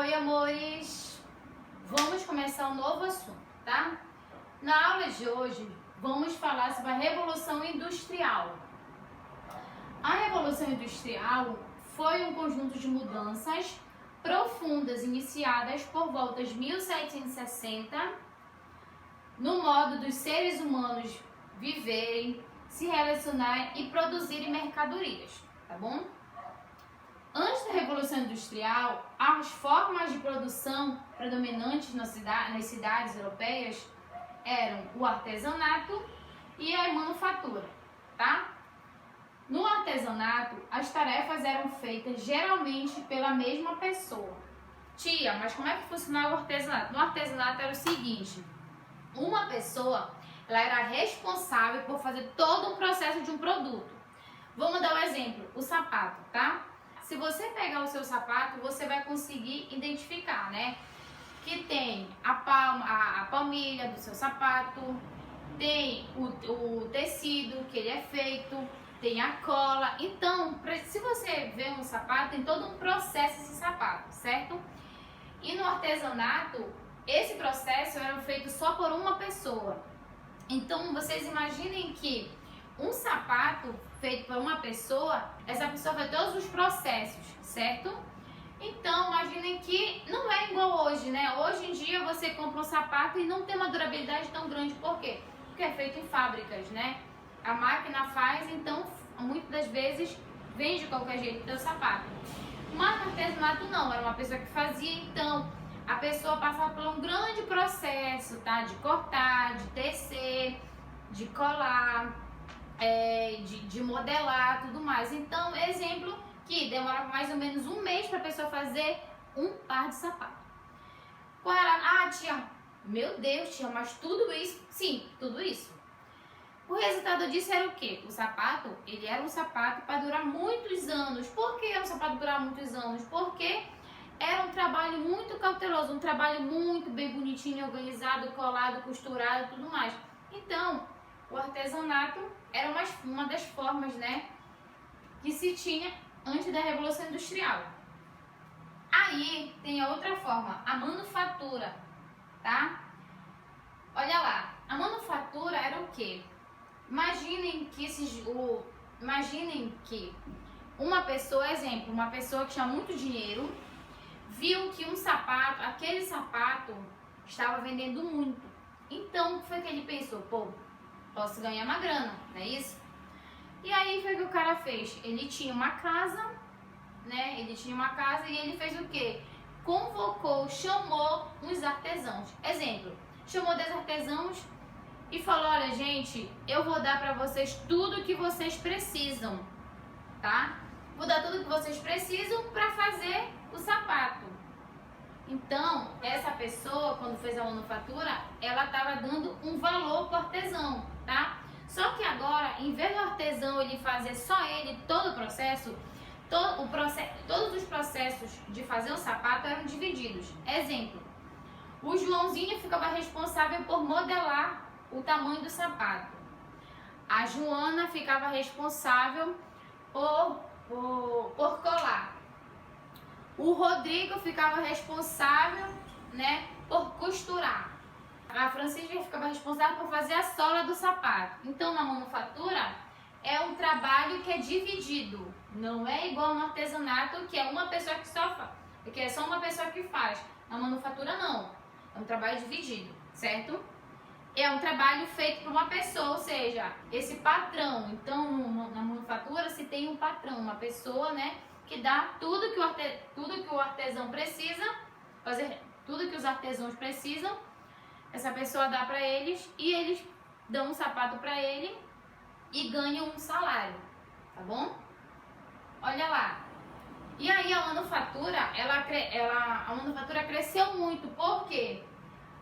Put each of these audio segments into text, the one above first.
Oi, amores! Vamos começar um novo assunto, tá? Na aula de hoje, vamos falar sobre a Revolução Industrial. A Revolução Industrial foi um conjunto de mudanças profundas iniciadas por volta de 1760 no modo dos seres humanos viverem, se relacionarem e produzirem mercadorias, tá bom? Antes da Revolução Industrial, as formas de produção predominantes nas cidades europeias eram o artesanato e a manufatura, tá? No artesanato, as tarefas eram feitas geralmente pela mesma pessoa. Tia, mas como é que funcionava o artesanato? No artesanato era o seguinte, uma pessoa ela era responsável por fazer todo o processo de um produto. Vamos dar um exemplo, o sapato, tá? Se você pegar o seu sapato, você vai conseguir identificar, né? Que tem a palmilha do seu sapato, tem o tecido que ele é feito, tem a cola. Então, se você vê um sapato, tem todo um processo esse sapato, certo? E no artesanato, esse processo era feito só por uma pessoa. Então, vocês imaginem que um sapato feito por uma pessoa, essa pessoa faz todos os processos, certo? Então, imaginem que não é igual hoje, né? Hoje em dia você compra um sapato e não tem uma durabilidade tão grande. Por quê? Porque é feito em fábricas, né? A máquina faz, então, muitas das vezes, vende de qualquer jeito o teu sapato. Mas no artesanato não, era uma pessoa que fazia, então, a pessoa passava por um grande processo, tá? De cortar, de tecer, de colar, de modelar, tudo mais. Então, exemplo que demorava mais ou menos um mês para a pessoa fazer um par de sapato. Qual era? Ah, tia, meu Deus, tia, mas tudo isso? Sim, tudo isso. O resultado disso era o quê? O sapato, ele era um sapato para durar muitos anos. Por que era um sapato durar muitos anos? Porque era um trabalho muito cauteloso, um trabalho muito bem bonitinho, organizado, colado, costurado, tudo mais. Então, o artesanato era uma das formas, né, que se tinha antes da Revolução Industrial. Aí tem a outra forma, a manufatura, tá? Olha lá, a manufatura era o quê? Imaginem que uma pessoa, exemplo, uma pessoa que tinha muito dinheiro, viu que aquele sapato estava vendendo muito. Então, o que foi que ele pensou? Pô, posso ganhar uma grana, não é isso? E aí foi o que o cara fez. Ele tinha uma casa, né? Ele tinha uma casa e ele fez o quê? Chamou uns artesãos. Exemplo, chamou 10 artesãos e falou, olha, gente, eu vou dar pra vocês tudo que vocês precisam, tá? Vou dar tudo que vocês precisam pra fazer o sapato. Então, essa pessoa, quando fez a manufatura, ela estava dando um valor pro artesão, tá? Só que agora, em vez do artesão ele fazer só ele todo o processo, todos os processos de fazer um sapato eram divididos. Exemplo, o Joãozinho ficava responsável por modelar o tamanho do sapato. A Joana ficava responsável por colar. O Rodrigo ficava responsável, né, por costurar. A Francisca ficava responsável por fazer a sola do sapato. Então, na manufatura, é um trabalho que é dividido. Não é igual no artesanato, que é uma pessoa que é só uma pessoa que faz. Na manufatura, não. É um trabalho dividido, certo? É um trabalho feito por uma pessoa, ou seja, esse patrão. Então, na manufatura, se tem um patrão, uma pessoa, né, que dá tudo que o artesão precisa, tudo que os artesãos precisam, essa pessoa dá para eles e eles dão um sapato para ele e ganham um salário, tá bom? Olha lá. E aí a manufatura, a manufatura cresceu muito, por quê?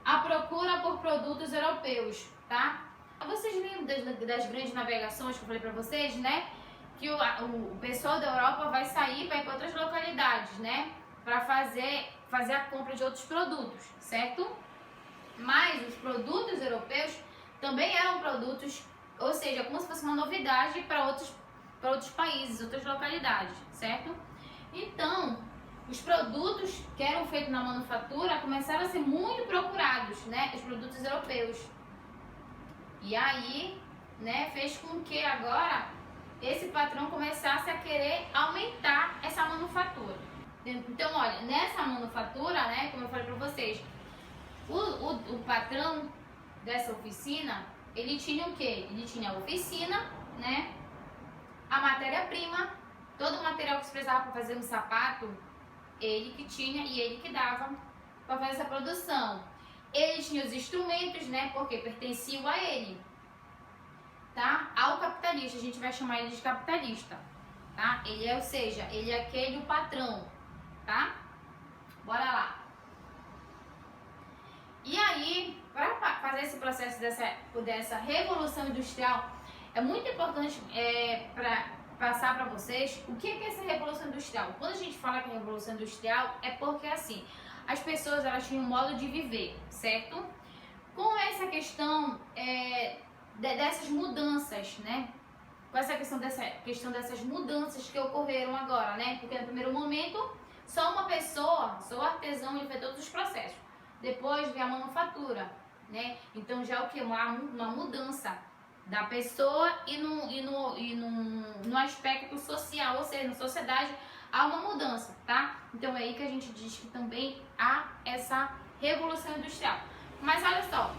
A procura por produtos europeus, tá? Vocês lembram das grandes navegações que eu falei para vocês, né? Que o pessoal da Europa vai sair para ir para outras localidades, né? Para fazer a compra de outros produtos, certo? Mas os produtos europeus também eram produtos, ou seja, como se fosse uma novidade para outros países, outras localidades, certo? Então, os produtos que eram feitos na manufatura começaram a ser muito procurados, né? Os produtos europeus. E aí, né, fez com que agora esse patrão começasse a querer aumentar essa manufatura. Então, olha, nessa manufatura, né, como eu falei para vocês, o patrão dessa oficina, ele tinha o quê? Ele tinha a oficina, né, a matéria-prima, todo o material que se precisava para fazer um sapato, ele que tinha e ele que dava para fazer essa produção. Ele tinha os instrumentos, né, porque pertenciam a ele, tá? Ao capitalista, a gente vai chamar ele de capitalista, tá? Ele é, ou seja, ele é aquele o patrão, tá? Bora lá. E aí, para fazer esse processo dessa revolução industrial, é muito importante para passar para vocês o que é essa revolução industrial. Quando a gente fala que é revolução industrial, é porque assim, as pessoas elas tinham um modo de viver, certo? Com essa questão dessas mudanças, né? Com essa questão dessas mudanças que ocorreram agora, né? Porque no primeiro momento, só uma pessoa, só o artesão, ele fez todos os processos. Depois vem a manufatura, né? Então já o que? Uma mudança da pessoa e no aspecto social, ou seja, na sociedade há uma mudança, tá? Então é aí que a gente diz que também há essa revolução industrial. Mas olha só,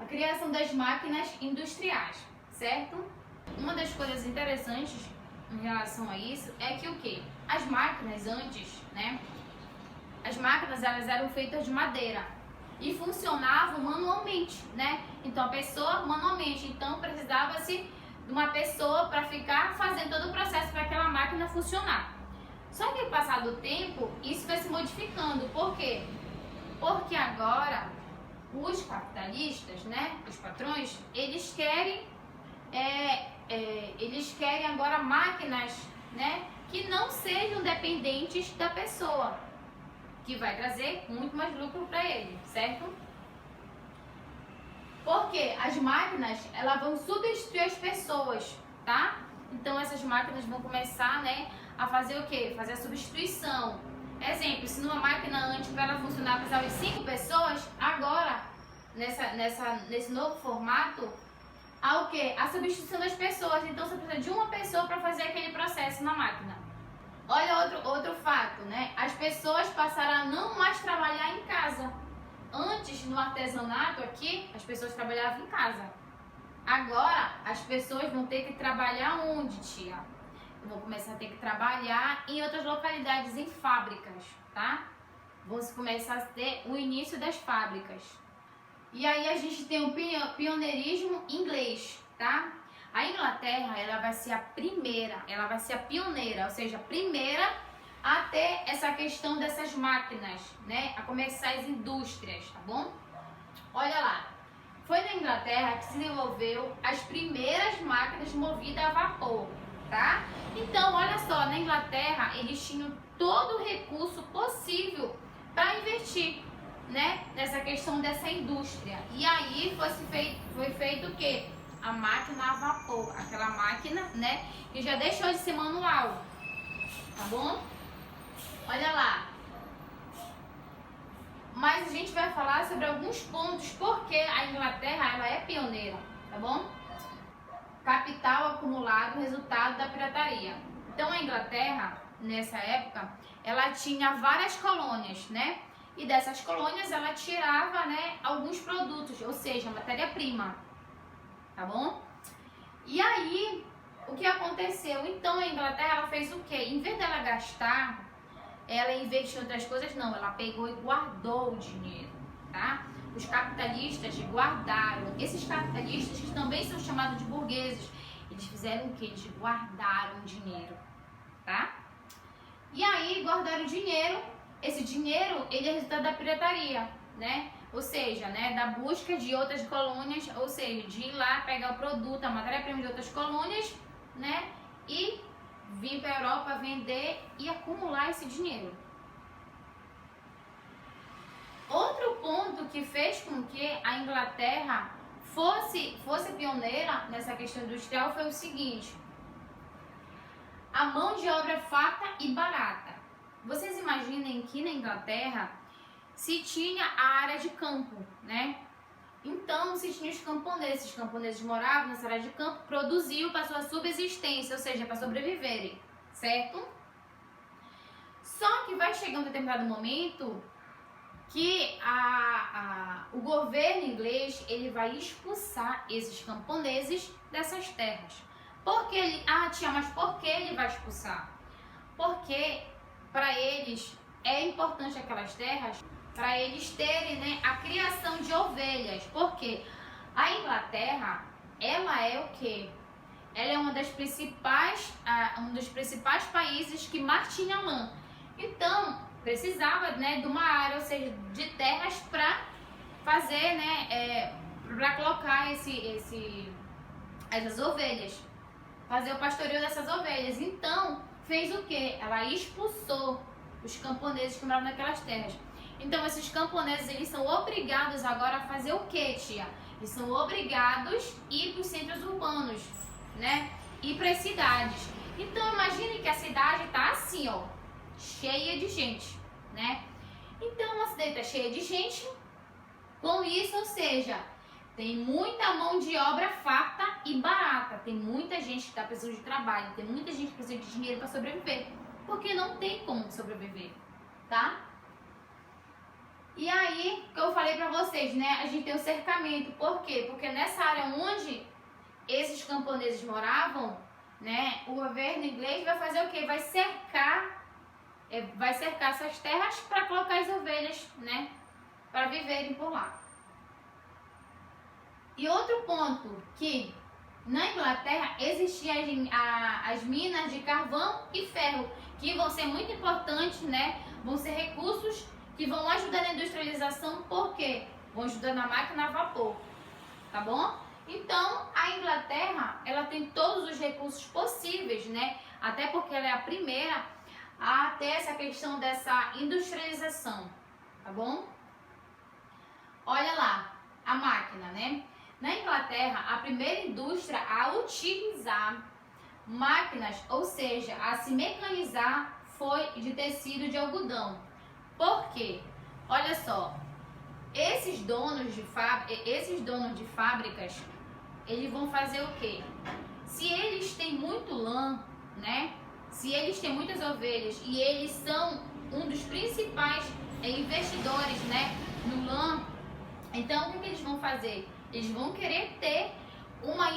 a criação das máquinas industriais, certo? Uma das coisas interessantes em relação a isso é que o quê? As máquinas antes, né? As máquinas elas eram feitas de madeira e funcionavam manualmente, né? Então a pessoa manualmente, então precisava-se de uma pessoa para ficar fazendo todo o processo para aquela máquina funcionar. Só que, passado o tempo, isso vai se modificando. Por quê? Porque agora os capitalistas, né, os patrões, eles querem agora máquinas, né, que não sejam dependentes da pessoa, que vai trazer muito mais lucro para ele, certo? Porque as máquinas, elas vão substituir as pessoas, tá? Então essas máquinas vão começar, né, a fazer o quê? Fazer a substituição. Exemplo, se numa máquina antes para ela funcionar precisava de 5 pessoas, agora nesse novo formato há o quê? A substituição das pessoas. Então você precisa de uma pessoa para fazer aquele processo na máquina. Olha outro fato, né? As pessoas passaram a não mais trabalhar em casa. Antes, no artesanato aqui, as pessoas trabalhavam em casa. Agora, as pessoas vão ter que trabalhar onde, tia? Vão começar a ter que trabalhar em outras localidades, em fábricas, tá? Vão começar a ter o início das fábricas. E aí a gente tem o pioneirismo inglês, tá? A Inglaterra, ela vai ser a primeira, ela vai ser a pioneira, ou seja, a primeira a ter essa questão dessas máquinas, né? A começar as indústrias, tá bom? Olha lá, foi na Inglaterra que se desenvolveu as primeiras máquinas movidas a vapor, tá? Então, olha só, na Inglaterra eles tinham todo o recurso possível para investir, né? Nessa questão dessa indústria. E aí foi feito o quê? A máquina a vapor, aquela máquina, né, que já deixou de ser manual, tá bom? Olha lá. Mas a gente vai falar sobre alguns pontos porque a Inglaterra, ela é pioneira, tá bom? Capital acumulado, resultado da pirataria. Então a Inglaterra, nessa época, ela tinha várias colônias, né? E dessas colônias ela tirava, né, alguns produtos, ou seja, matéria-prima. Tá bom? E aí, o que aconteceu? Então, a Inglaterra, ela fez o quê? Em vez dela gastar, ela investiu em outras coisas, não. Ela pegou e guardou o dinheiro, tá? Os capitalistas guardaram. Esses capitalistas, que também são chamados de burgueses, eles fizeram o quê? Eles guardaram o dinheiro, tá? E aí, guardaram o dinheiro. Esse dinheiro, ele é resultado da pirataria, né? Ou seja, né, da busca de outras colônias, ou seja, de ir lá pegar o produto, a matéria-prima de outras colônias, né, e vir para a Europa vender e acumular esse dinheiro. Outro ponto que fez com que a Inglaterra fosse pioneira nessa questão industrial foi o seguinte: a mão de obra farta e barata. vocês imaginem que na Inglaterra se tinha a área de campo, né? Então, se tinha os camponeses moravam nessa área de campo, produziam para sua subsistência, ou seja, para sobreviverem, certo? Só que vai chegar um determinado momento que o governo inglês ele vai expulsar esses camponeses dessas terras. Porque mas por que ele vai expulsar? Porque para eles é importante aquelas terras para eles terem, né, a criação de ovelhas. Porque a Inglaterra, ela é o quê? Ela é um dos principais países que mais tinha lã. Então, precisava, né, de uma área, ou seja, de terras para fazer, né, para colocar essas ovelhas, fazer o pastoreio dessas ovelhas. Então, fez o quê? Ela expulsou os camponeses que moravam naquelas terras. Então, esses camponeses, eles são obrigados agora a fazer o quê, tia? Eles são obrigados a ir para os centros urbanos, né? Ir para as cidades. Então, imagine que a cidade está assim, ó, cheia de gente, né? Então, a cidade está cheia de gente. Com isso, ou seja, tem muita mão de obra farta e barata. Tem muita gente que está precisando de trabalho. Tem muita gente que precisa de dinheiro para sobreviver. Porque não tem como sobreviver, tá? E aí, que eu falei pra vocês, né? A gente tem o cercamento. Por quê? Porque nessa área onde esses camponeses moravam, né? O governo inglês vai fazer o quê? Vai cercar essas terras para colocar as ovelhas, né? Para viverem por lá. E outro ponto, que na Inglaterra existiam as minas de carvão e ferro, que vão ser muito importantes, né? Vão ser recursos que vão ajudar na industrialização, porque vão ajudar na máquina a vapor, tá bom? Então, a Inglaterra, ela tem todos os recursos possíveis, né? Até porque ela é a primeira a ter essa questão dessa industrialização, tá bom? Olha lá, a máquina, né? Na Inglaterra, a primeira indústria a utilizar máquinas, ou seja, a se mecanizar, foi de tecido de algodão. Por quê? Olha só, esses donos de fábricas, eles vão fazer o quê? Se eles têm muito lã, né? Se eles têm muitas ovelhas e eles são um dos principais investidores, né, no lã, então o que eles vão fazer? Eles vão querer ter uma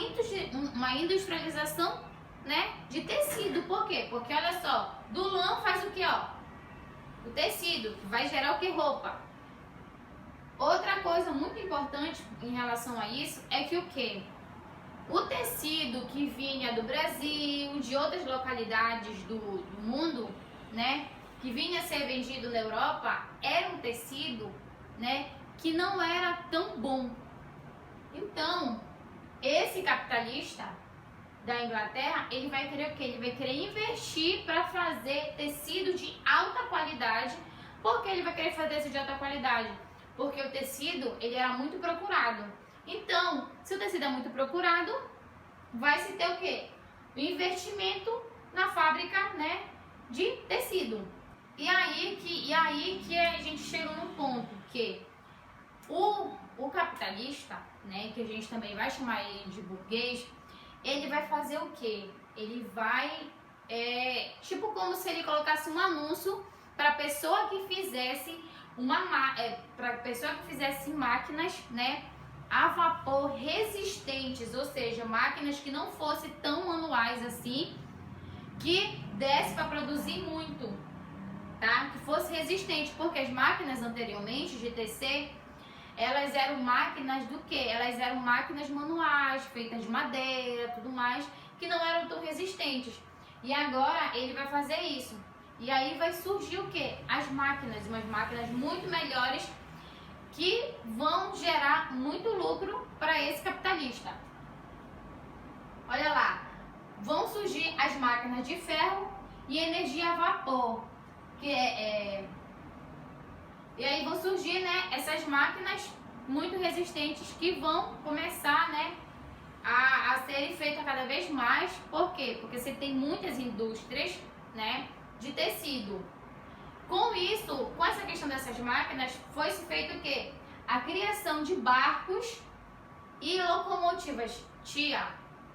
industrialização, né, de tecido. Por quê? Porque olha só, do lã faz o quê, ó? O tecido, que vai gerar o que? Roupa. Outra coisa muito importante em relação a isso é que o quê? O tecido que vinha do Brasil, de outras localidades do mundo, né, que vinha a ser vendido na Europa, era um tecido, né, que não era tão bom. Então, esse capitalista da Inglaterra, ele vai querer o quê? Ele vai querer investir para fazer tecido de alta qualidade. Por que ele vai querer fazer tecido de alta qualidade? Porque o tecido, ele era muito procurado. Então, se o tecido é muito procurado, vai se ter o quê? O investimento na fábrica, né, de tecido. E aí que a gente chega num ponto que o capitalista, né, que a gente também vai chamar ele de burguês, ele vai fazer o quê? Ele vai, tipo como se ele colocasse um anúncio para pessoa que fizesse máquinas, né, a vapor resistentes, ou seja, máquinas que não fossem tão manuais assim, que desse para produzir muito, tá? Que fosse resistente, porque as máquinas anteriormente de tecer, elas eram máquinas do quê? Elas eram máquinas manuais, feitas de madeira, tudo mais, que não eram tão resistentes. E agora ele vai fazer isso. E aí vai surgir o quê? As máquinas, umas máquinas muito melhores que vão gerar muito lucro para esse capitalista. Olha lá, vão surgir as máquinas de ferro e energia a vapor, que e aí vão surgir, né, essas máquinas muito resistentes que vão começar, né, a serem feitas cada vez mais. Por quê? Porque você tem muitas indústrias, né, de tecido. Com isso, com essa questão dessas máquinas, foi-se feito o quê? A criação de barcos e locomotivas. Tia,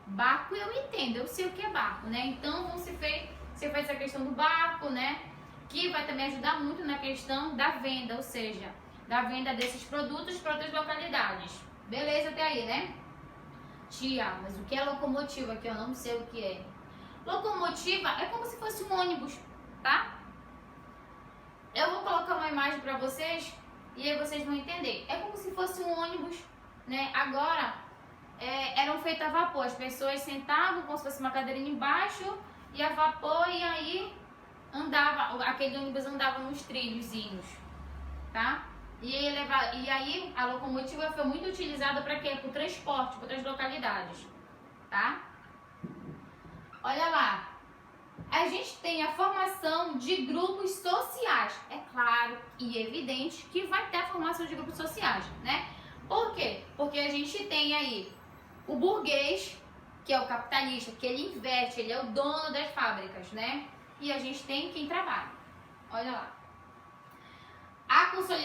barco eu entendo, eu sei o que é barco, né? Então, você fez essa questão do barco, né? Que vai também ajudar muito na questão da venda, ou seja, da venda desses produtos para outras localidades. Beleza até aí, né? Tia, mas o que é locomotiva que eu não sei o que é? Locomotiva é como se fosse um ônibus, tá? Eu vou colocar uma imagem para vocês e aí vocês vão entender. É como se fosse um ônibus, né? Agora, eram feitos a vapor. As pessoas sentavam como se fosse uma cadeirinha embaixo e a vapor, e aí aquele ônibus andava nos trilhozinhos, tá? E aí a locomotiva foi muito utilizada para quê? Para o transporte, para outras localidades, tá? Olha lá, a gente tem a formação de grupos sociais. É claro e evidente que vai ter a formação de grupos sociais, né? Por quê? Porque a gente tem aí o burguês, que é o capitalista, que ele investe, ele é o dono das fábricas, né? E a gente tem quem trabalha. Olha lá.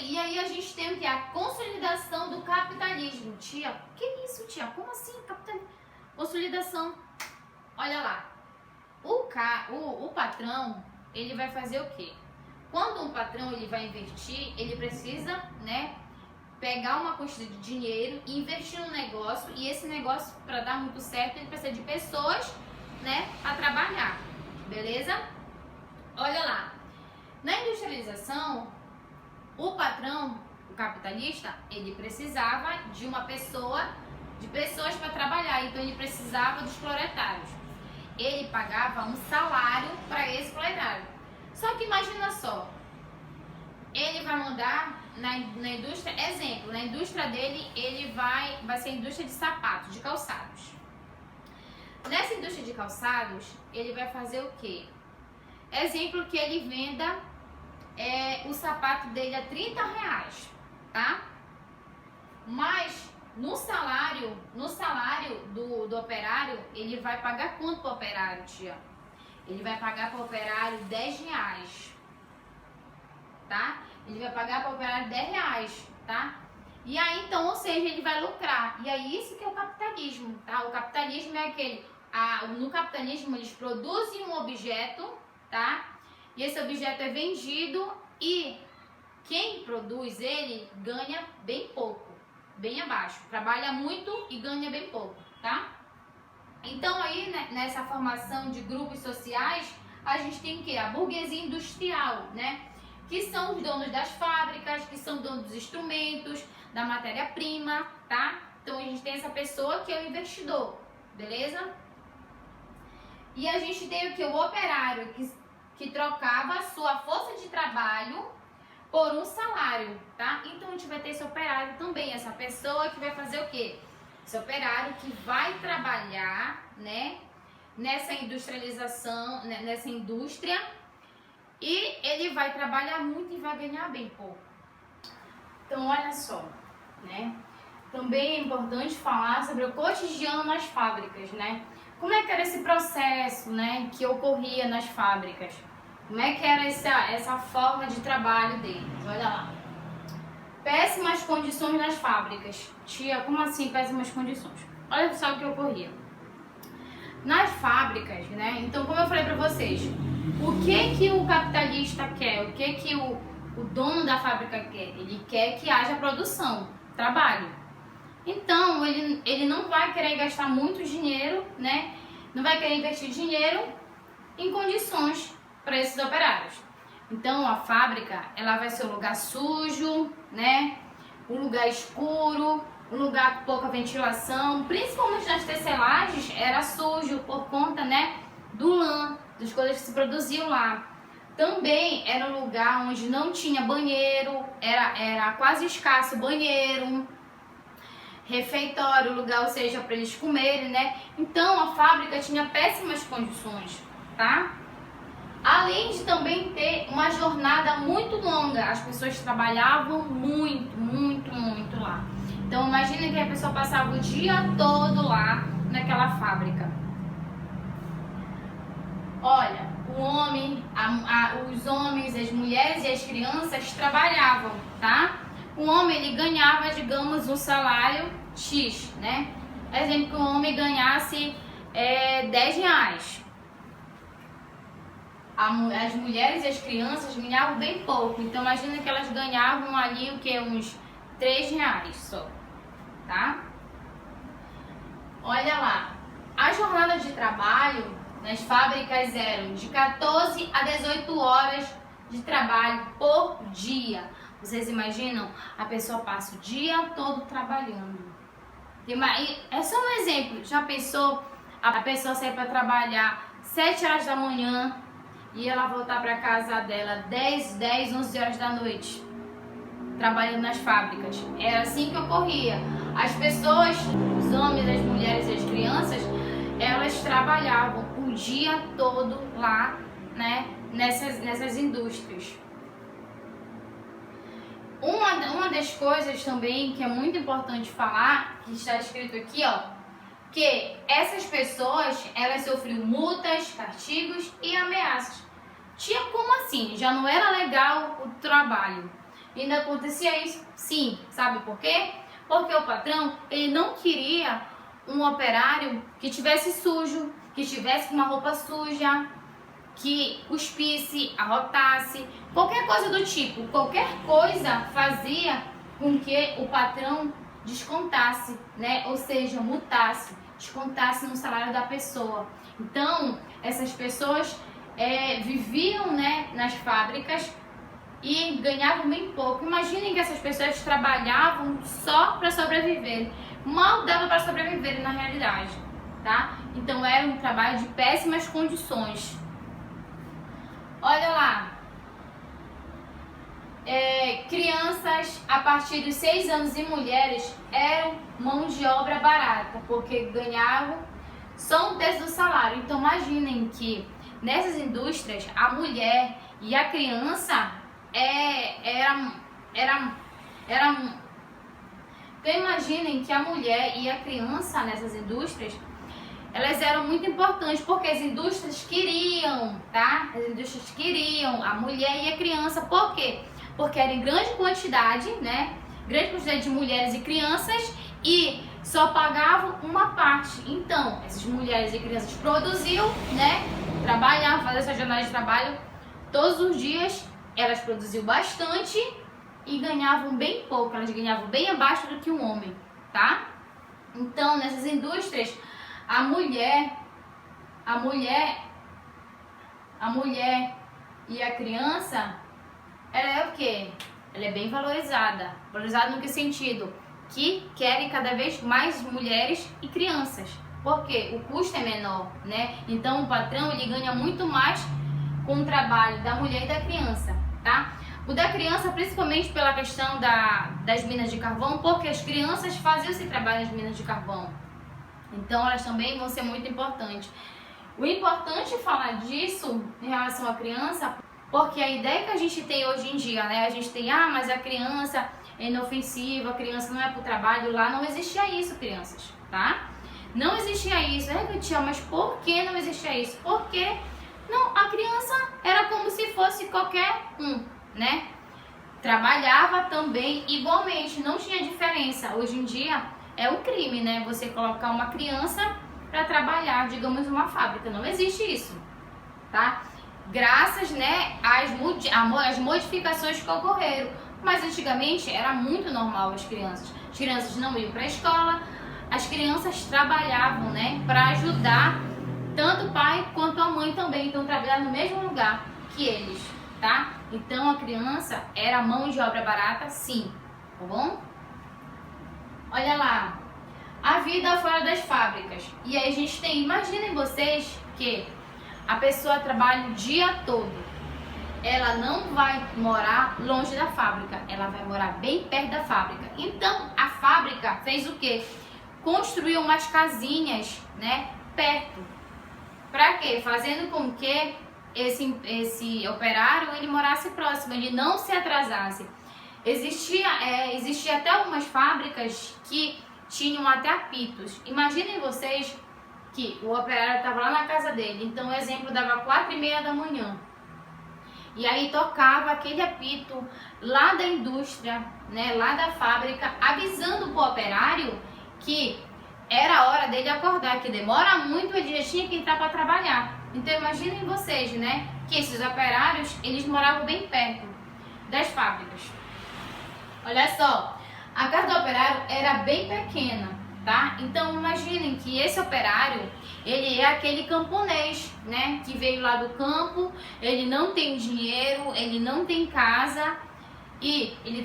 E aí a gente tem o que? A consolidação do capitalismo. Tia, que isso, tia? Como assim capitalismo? Consolidação. Olha lá. O patrão, ele vai fazer o quê? Quando um patrão ele vai investir, ele precisa, né, pegar uma quantidade de dinheiro e investir no negócio, e esse negócio, para dar muito certo, ele precisa de pessoas, né, a trabalhar. Beleza? Olha lá. Na industrialização, o patrão, o capitalista, ele precisava de pessoas para trabalhar, então ele precisava dos proletários. Ele pagava um salário para esse proletário. Só que imagina só, ele vai mandar na indústria, exemplo, na indústria dele, ele vai ser a indústria de sapatos, de calçados. Nessa indústria de calçados, ele vai fazer o quê? Exemplo que ele venda o sapato dele a R$30, tá? Mas no salário do operário, ele vai pagar quanto pro operário, tia? Ele vai pagar pro operário R$10, tá? Ele vai pagar pro operário R$10, tá? E aí, então, ou seja, ele vai lucrar. E aí, isso que é o capitalismo, tá? O capitalismo é aquele... no capitalismo, eles produzem um objeto, tá? E esse objeto é vendido e quem produz ele ganha bem pouco, bem abaixo. Trabalha muito e ganha bem pouco, tá? Então aí, né, nessa formação de grupos sociais, a gente tem o quê? A burguesia industrial, né? Que são os donos das fábricas, que são donos dos instrumentos, da matéria-prima, tá? Então a gente tem essa pessoa que é o investidor, beleza? E a gente tem o que? O operário, que trocava a sua força de trabalho por um salário, tá? Então a gente vai ter esse operário também, essa pessoa que vai fazer o quê? Esse operário que vai trabalhar, né, nessa industrialização, né, nessa indústria, e ele vai trabalhar muito e vai ganhar bem pouco. Então olha só, né? Também é importante falar sobre o cotidiano nas fábricas, né? Como é que era esse processo, né, que ocorria nas fábricas? Como é que era essa forma de trabalho deles? Olha lá. Péssimas condições nas fábricas. Tia, como assim péssimas condições? Olha só o que ocorria. Nas fábricas, né? Então, como eu falei pra vocês, o que o capitalista quer? O que o dono da fábrica quer? Ele quer que haja produção, trabalho. Então, ele não vai querer gastar muito dinheiro, né? Não vai querer investir dinheiro em condições para esses operários. Então, a fábrica, ela vai ser um lugar sujo, né? Um lugar escuro, um lugar com pouca ventilação. Principalmente nas tecelagens, era sujo por conta, né, do lã, das coisas que se produziam lá. Também era um lugar onde não tinha banheiro, era quase escasso banheiro, refeitório, lugar, ou seja, para eles comerem, né? Então, a fábrica tinha péssimas condições, tá? Além de também ter uma jornada muito longa, as pessoas trabalhavam muito lá. Então imagina que a pessoa passava o dia todo lá naquela fábrica. Olha, o o homem, os homens, as mulheres e as crianças trabalhavam, tá? O homem, ele ganhava, digamos, um salário X, né? Exemplo, que o homem ganhasse 10 reais. As mulheres e as crianças ganhavam bem pouco. Então, imagina que elas ganhavam ali o que? Uns 3 reais só, tá? Olha lá. A jornada de trabalho nas fábricas eram de 14 a 18 horas de trabalho por dia. Vocês imaginam? A pessoa passa o dia todo trabalhando. É só um exemplo. Já pensou a pessoa sair para trabalhar 7 horas da manhã e ela voltar para casa dela 10, 11 horas da noite, trabalhando nas fábricas? Era assim que ocorria. As pessoas, os homens, as mulheres e as crianças, elas trabalhavam o dia todo lá, né, nessas indústrias. Uma das coisas também que é muito importante falar, que está escrito aqui, ó, que essas pessoas, elas sofriam multas, castigos e ameaças. Tinha como assim? Já não era legal o trabalho. Ainda acontecia isso? Sim. Sabe por quê? Porque o patrão, ele não queria um operário que tivesse sujo, que tivesse com uma roupa suja, que cuspisse, arrotasse, qualquer coisa do tipo. Qualquer coisa fazia com que o patrão descontasse, né? Ou seja, multasse, descontasse no salário da pessoa. Então, essas pessoas viviam, né, nas fábricas e ganhavam bem pouco. Imaginem que essas pessoas trabalhavam só para sobreviver. Mal dava para sobreviver na realidade, tá? Então era um trabalho de péssimas condições. Olha lá. Crianças a partir dos 6 anos e mulheres eram mão de obra barata, porque ganhavam só 1/3 do salário. Então imaginem que nessas indústrias a mulher e a criança Então imaginem que a mulher e a criança nessas indústrias, elas eram muito importantes, porque as indústrias queriam, tá? As indústrias queriam a mulher e a criança. Por quê? Porque era em grande quantidade, né? Grande quantidade de mulheres e crianças, e só pagavam uma parte. Então, essas mulheres e crianças produziam, né? Trabalhavam, faziam essa jornada de trabalho todos os dias. Elas produziam bastante e ganhavam bem pouco. Elas ganhavam bem abaixo do que um homem, tá? Então, nessas indústrias, a mulher e a criança, ela é o quê? Ela é bem valorizada. Valorizada no que sentido? Que querem cada vez mais mulheres e crianças. Porque o custo é menor, né? Então o patrão, ele ganha muito mais com o trabalho da mulher e da criança, tá? O da criança, principalmente pela questão das minas de carvão, porque as crianças faziam esse trabalho nas minas de carvão. Então elas também vão ser muito importantes. O importante é falar disso em relação à criança, porque a ideia que a gente tem hoje em dia, né? A gente tem, mas a criança é inofensiva, a criança não é pro trabalho. Lá não existia isso, crianças, tá? Não existia isso. Tia, mas por que não existia isso? Porque não, a criança era como se fosse qualquer um, né? Trabalhava também igualmente, não tinha diferença. Hoje em dia é um crime, né? Você colocar uma criança para trabalhar, digamos, numa fábrica. Não existe isso, tá? Graças, né, às modificações que ocorreram. Mas antigamente era muito normal as crianças não iam para a escola, as crianças trabalhavam, né, para ajudar tanto o pai quanto a mãe também. Então trabalhar no mesmo lugar que eles, tá? Então a criança era mão de obra barata, sim, tá bom? Olha lá, a vida fora das fábricas. E aí a gente tem, imaginem vocês que a pessoa trabalha o dia todo. Ela não vai morar longe da fábrica, ela vai morar bem perto da fábrica. Então a fábrica fez o quê? Construiu umas casinhas, né, perto. Para quê? Fazendo com que esse operário ele morasse próximo, ele não se atrasasse. Existia até algumas fábricas que tinham até apitos. Imaginem vocês que o operário estava lá na casa dele, então o exemplo dava 4h30 da manhã. E aí tocava aquele apito lá da indústria, né, lá da fábrica, avisando pro operário que era a hora dele acordar, que demora muito, ele já tinha que entrar para trabalhar. Então imaginem vocês, né, que esses operários, eles moravam bem perto das fábricas. Olha só, a casa do operário era bem pequena, tá? Então imaginem que esse operário, ele é aquele camponês, né, que veio lá do campo, ele não tem dinheiro, ele não tem casa e ele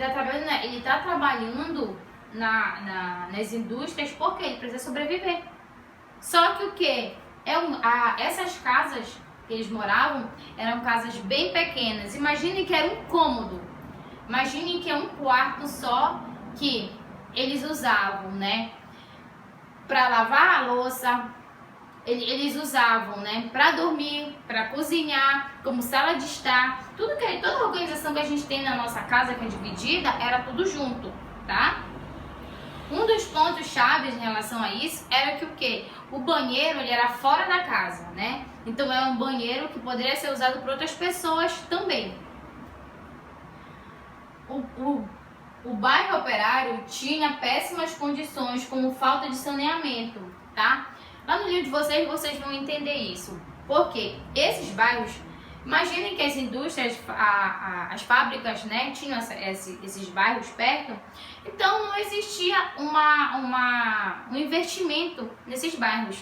tá trabalhando nas indústrias porque ele precisa sobreviver. Só que o que? Essas casas que eles moravam eram casas bem pequenas. Imaginem que era um cômodo. Imaginem que é um quarto só que eles usavam, né, para lavar a louça. Eles usavam, né, para dormir, para cozinhar, como sala de estar. Toda a organização que a gente tem na nossa casa, que é dividida, era tudo junto, tá? Um dos pontos chaves em relação a isso era que o quê? O banheiro, ele era fora da casa, né? Então é um banheiro que poderia ser usado por outras pessoas também. O bairro operário tinha péssimas condições, como falta de saneamento, tá? Lá no livro de vocês vão entender isso. Porque esses bairros, imaginem que as indústrias, as fábricas, né, tinham esses bairros perto, então não existia um investimento nesses bairros.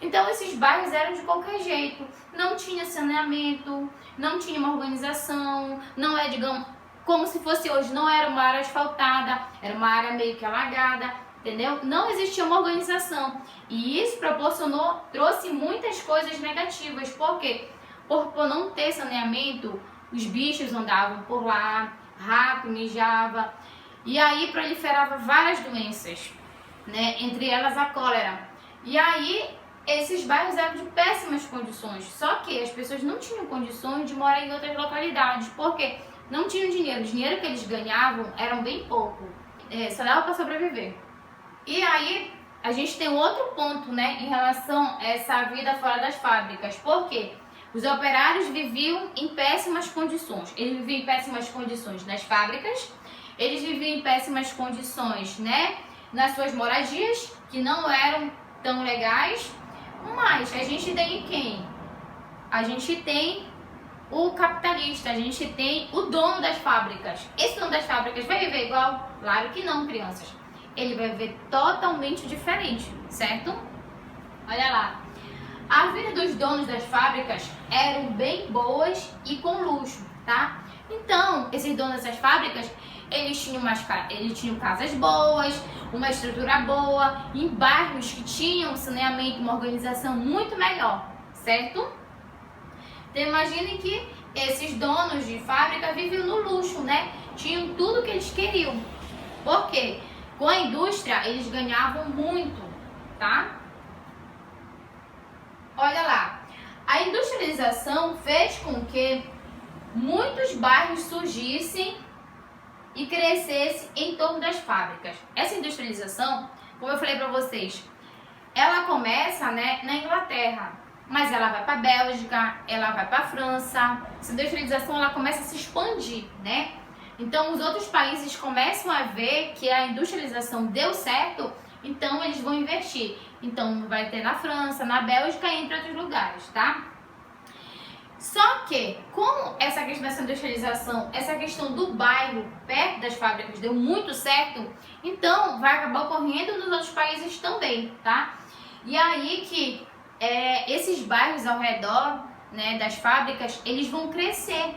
Então esses bairros eram de qualquer jeito, não tinha saneamento, não tinha uma organização, não é, digamos, como se fosse hoje, não era uma área asfaltada, era uma área meio que alagada, entendeu? Não existia uma organização e isso trouxe muitas coisas negativas, porque por não ter saneamento, os bichos andavam por lá, rato mijava e aí proliferava várias doenças, né? Entre elas a cólera. E aí esses bairros eram de péssimas condições, só que as pessoas não tinham condições de morar em outras localidades, porque não tinham dinheiro, o dinheiro que eles ganhavam era bem pouco, só dava para sobreviver. E aí a gente tem outro ponto, né, em relação a essa vida fora das fábricas, porque os operários viviam em péssimas condições. Eles viviam em péssimas condições nas fábricas, eles viviam em péssimas condições, né, nas suas moradias, que não eram tão legais. Mas a gente tem quem? A gente tem o capitalista, a gente tem o dono das fábricas. Esse dono das fábricas vai viver igual? Claro que não, crianças. Ele vai viver totalmente diferente, certo? Olha lá. A vida dos donos das fábricas eram bem boas e com luxo, tá? Então, esses donos dessas fábricas, eles tinham casas boas, uma estrutura boa, em bairros que tinham saneamento, uma organização muito melhor, certo? Então imagine que esses donos de fábrica viviam no luxo, né? Tinham tudo que eles queriam. Por quê? Com a indústria eles ganhavam muito, tá? Olha lá. A industrialização fez com que muitos bairros surgissem e crescessem em torno das fábricas. Essa industrialização, como eu falei para vocês, ela começa, né, na Inglaterra. Mas ela vai para a Bélgica, ela vai para a França. Essa industrialização ela começa a se expandir, né? Então os outros países começam a ver que a industrialização deu certo, então eles vão investir. Então vai ter na França, na Bélgica e entre outros lugares, tá? Só que, como essa questão dessa industrialização, essa questão do bairro perto das fábricas deu muito certo, então vai acabar ocorrendo nos outros países também, tá? E aí que esses bairros ao redor, né, das fábricas, eles vão crescer,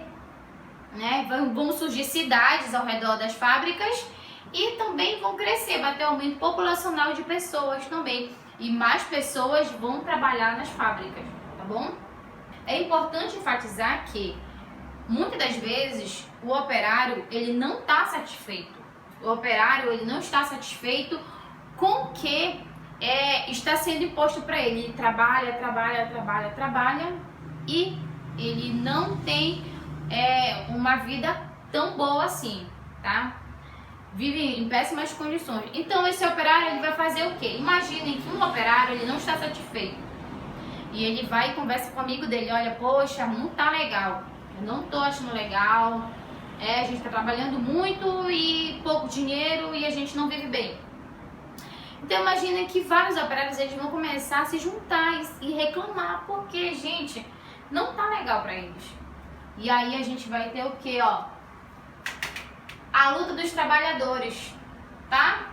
né? Vão surgir cidades ao redor das fábricas e também vão crescer, vai ter aumento populacional de pessoas também. E mais pessoas vão trabalhar nas fábricas, tá bom? É importante enfatizar que muitas das vezes o operário ele não está satisfeito. O operário ele não está satisfeito com o que está sendo imposto para ele. Ele trabalha e ele não tem uma vida tão boa assim, tá? Vive em péssimas condições. Então esse operário ele vai fazer o quê? Imaginem que um operário ele não está satisfeito. e ele vai e conversa com o amigo dele, olha, poxa, não tá legal, eu não tô achando legal, a gente tá trabalhando muito e pouco dinheiro e a gente não vive bem. Então imagina que vários operários eles vão começar a se juntar e reclamar, porque, gente, não tá legal pra eles. E aí a gente vai ter o que, ó? A luta dos trabalhadores, tá?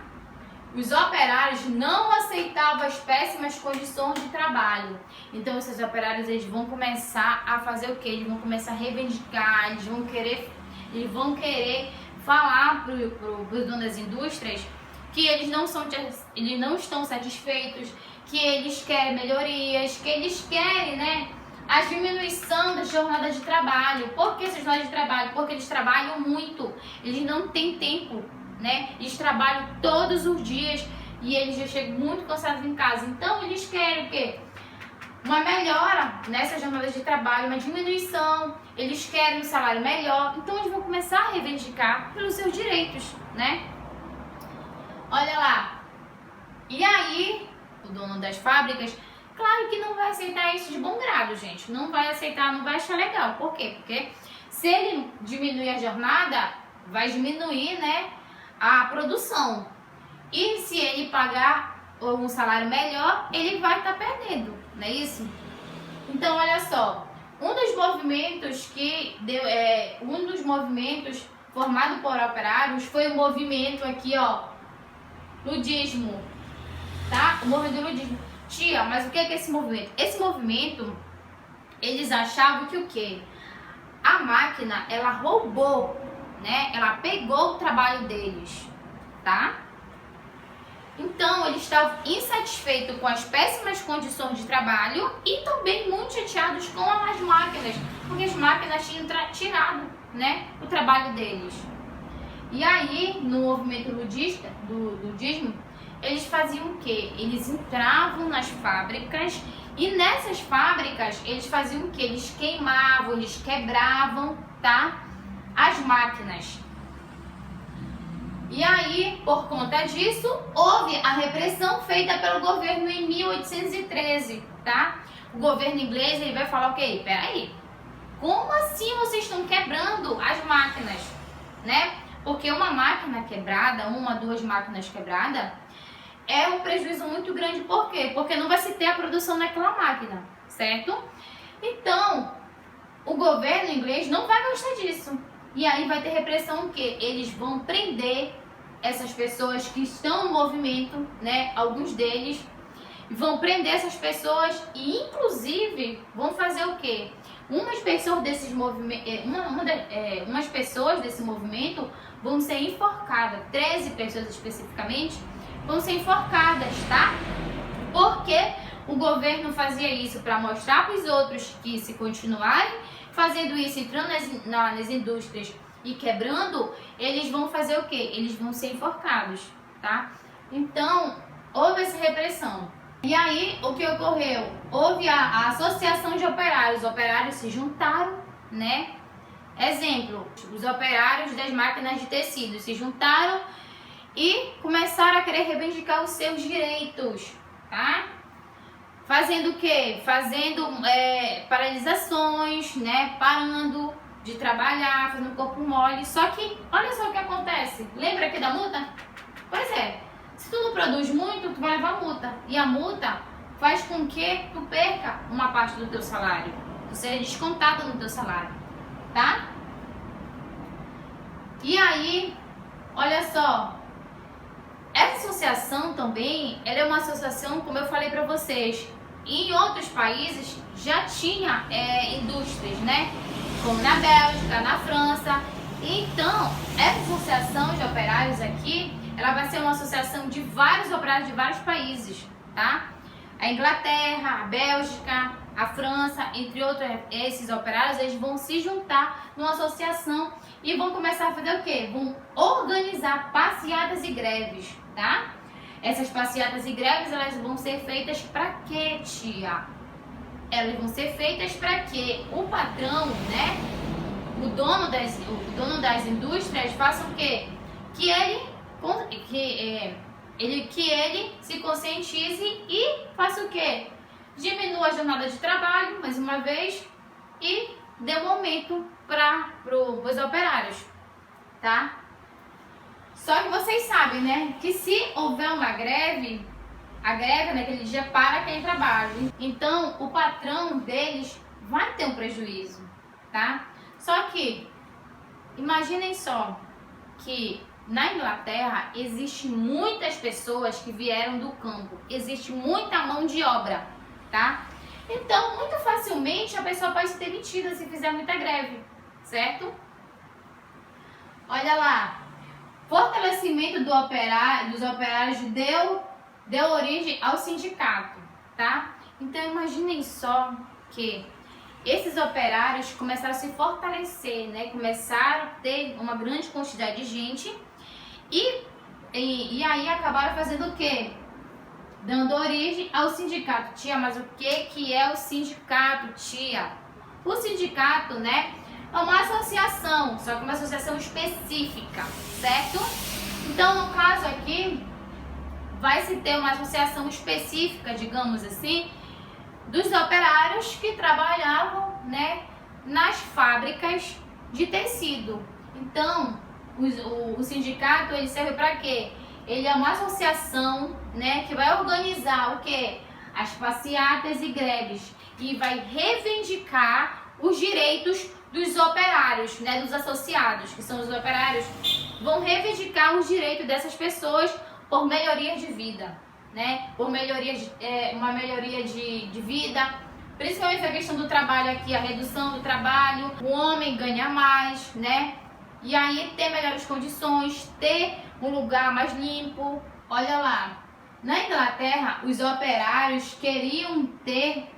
Os operários não aceitavam as péssimas condições de trabalho. Então esses operários eles vão começar a fazer o que? Eles vão começar a reivindicar, eles vão querer falar para os donos das indústrias que eles não estão satisfeitos, que eles querem melhorias, que eles querem, né, a diminuição da jornada de trabalho. Por que essa jornada de trabalho? Porque eles trabalham muito, eles não têm tempo, né? Eles trabalham todos os dias e eles já chegam muito cansados em casa. Então eles querem o quê? Uma melhora nessa jornada de trabalho, uma diminuição, eles querem um salário melhor. Então eles vão começar a reivindicar pelos seus direitos, né? Olha lá. E aí, o dono das fábricas, claro que não vai aceitar isso de bom grado, gente. Não vai aceitar, não vai achar legal. Por quê? Porque se ele diminuir a jornada, vai diminuir, né, a produção. E se ele pagar um salário melhor, ele vai estar perdendo, não é isso? Então, olha só. Um dos movimentos formado por operários foi o movimento aqui, ó, ludismo, tá? O movimento do ludismo. Tia, mas o que é esse movimento? Esse movimento, eles achavam que o quê? A máquina, ela roubou, né? Ela pegou o trabalho deles, tá? Então, eles estavam insatisfeitos com as péssimas condições de trabalho e também muito chateados com as máquinas, porque as máquinas tinham tirado, né, o trabalho deles. E aí, no movimento ludista, do ludismo, eles faziam o quê? Eles entravam nas fábricas e nessas fábricas eles faziam o quê? Eles queimavam, eles quebravam, tá? As máquinas. E aí, por conta disso, houve a repressão feita pelo governo em 1813, tá? O governo inglês ele vai falar o quê? Peraí, como assim vocês estão quebrando as máquinas, né? Porque uma máquina quebrada, duas máquinas quebradas, é um prejuízo muito grande. Por quê? Porque não vai se ter a produção naquela máquina, certo? Então, o governo inglês não vai gostar disso. E aí vai ter repressão o quê? Eles vão prender essas pessoas que estão no movimento, né? Alguns deles vão prender essas pessoas e, inclusive, vão fazer o quê? Umas pessoas desse movimento vão ser enforcadas. 13 pessoas especificamente vão ser enforcadas, tá? Porque o governo fazia isso para mostrar para os outros que, se continuarem fazendo isso, entrando nas indústrias e quebrando, eles vão fazer o quê? Eles vão ser enforcados, tá? Então, houve essa repressão. E aí, o que ocorreu? Houve a associação de operários. Os operários se juntaram, né? Exemplo, os operários das máquinas de tecido se juntaram e começaram a querer reivindicar os seus direitos, tá? Fazendo o quê? Fazendo paralisações, né? Parando de trabalhar, fazendo corpo mole. Só que, olha só o que acontece. Lembra aqui da multa? Pois é. Se tu não produz muito, tu vai levar multa. E a multa faz com que tu perca uma parte do teu salário. Tu seja descontado no teu salário, tá? E aí, olha só. Essa associação também, ela é uma associação, como eu falei pra vocês, em outros países já tinha indústrias, né? Como na Bélgica, na França. Então, essa associação de operários aqui, ela vai ser uma associação de vários operários de vários países, tá? A Inglaterra, a Bélgica, a França, entre outros, esses operários, eles vão se juntar numa associação e vão começar a fazer o quê? Vão organizar passeatas e greves, tá? Essas passeatas e greves, elas vão ser feitas para quê, tia? Elas vão ser feitas para quê? O patrão, né? O dono das indústrias faça o quê? Que ele se conscientize e faça o quê? diminua a jornada de trabalho, mais uma vez, e dê um aumento para os operários, tá? Só que vocês sabem, né, que se houver uma greve, a greve naquele dia para quem trabalha. Então, o patrão deles vai ter um prejuízo, tá? Só que, imaginem só que na Inglaterra existe muitas pessoas que vieram do campo, existe muita mão de obra, tá? Então, muito facilmente a pessoa pode ser demitida se fizer muita greve, certo? Olha lá, fortalecimento dos operários deu origem ao sindicato, tá? Então, imaginem só que esses operários começaram a se fortalecer, né? Começaram a ter uma grande quantidade de gente e aí acabaram fazendo o quê? Dando origem ao sindicato. Tia, mas o que é o sindicato, tia? O sindicato, né, é uma associação, só que uma associação específica, certo? Então, no caso aqui, vai se ter uma associação específica, digamos assim, dos operários que trabalhavam, né, nas fábricas de tecido. Então, o sindicato, ele serve para quê? Ele é uma associação, né, que vai organizar o quê? As passeatas e greves e vai reivindicar os direitos dos operários, né, dos associados, que são os operários, vão reivindicar os direitos dessas pessoas por melhoria de vida, né, por uma melhoria de vida, principalmente a questão do trabalho aqui, a redução do trabalho, o homem ganha mais, né, e aí ter melhores condições, ter um lugar mais limpo. Olha lá, na Inglaterra os operários queriam ter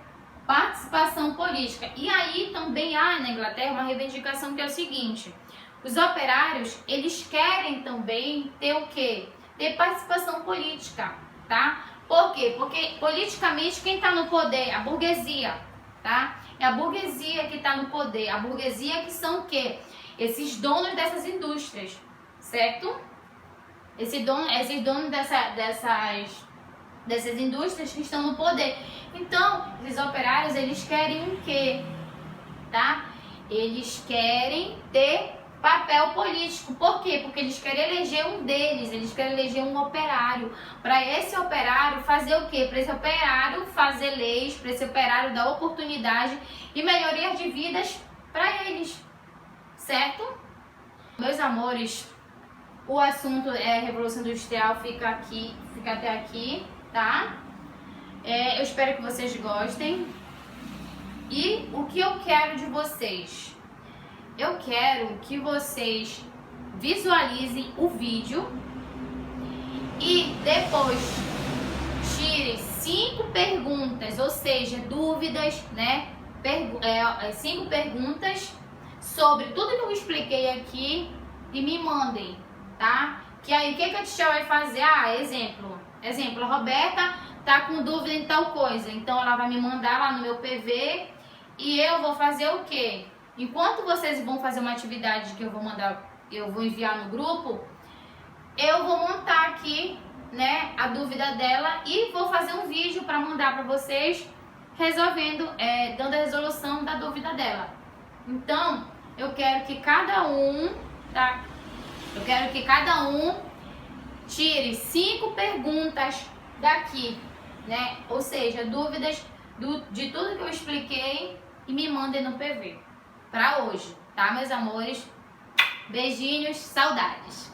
participação política. E aí também há na Inglaterra uma reivindicação que é o seguinte: os operários, eles querem também ter o quê? Ter participação política, tá? Por quê? Porque politicamente quem está no poder? A burguesia, tá? É a burguesia que está no poder. A burguesia que são o quê? Esses donos dessas indústrias, certo? Esses donos dessas indústrias que estão no poder. Então, esses operários, eles querem o quê? Tá? Eles querem ter papel político. Por quê? Porque eles querem eleger um deles, eles querem eleger um operário. Para esse operário fazer o quê? Para esse operário fazer leis, para esse operário dar oportunidade e melhoria de vidas para eles. Certo? Meus amores, o assunto é Revolução Industrial, fica até aqui, tá? Eu espero que vocês gostem. E o que eu quero de vocês? Eu quero que vocês visualizem o vídeo e depois tirem 5 perguntas, ou seja, dúvidas, né? 5 perguntas sobre tudo que eu expliquei aqui e me mandem, tá? Que aí o que a tia vai fazer? Exemplo, a Roberta tá com dúvida em tal coisa, então ela vai me mandar lá no meu PV e eu vou fazer o quê? Enquanto vocês vão fazer uma atividade que eu vou enviar no grupo, eu vou montar aqui, né, a dúvida dela e vou fazer um vídeo para mandar para vocês dando a resolução da dúvida dela. Então, eu quero que cada um, tá? Eu quero que cada um tire 5 perguntas daqui, né? Ou seja, dúvidas de tudo que eu expliquei e me mandem no PV para hoje, tá, meus amores? Beijinhos, saudades!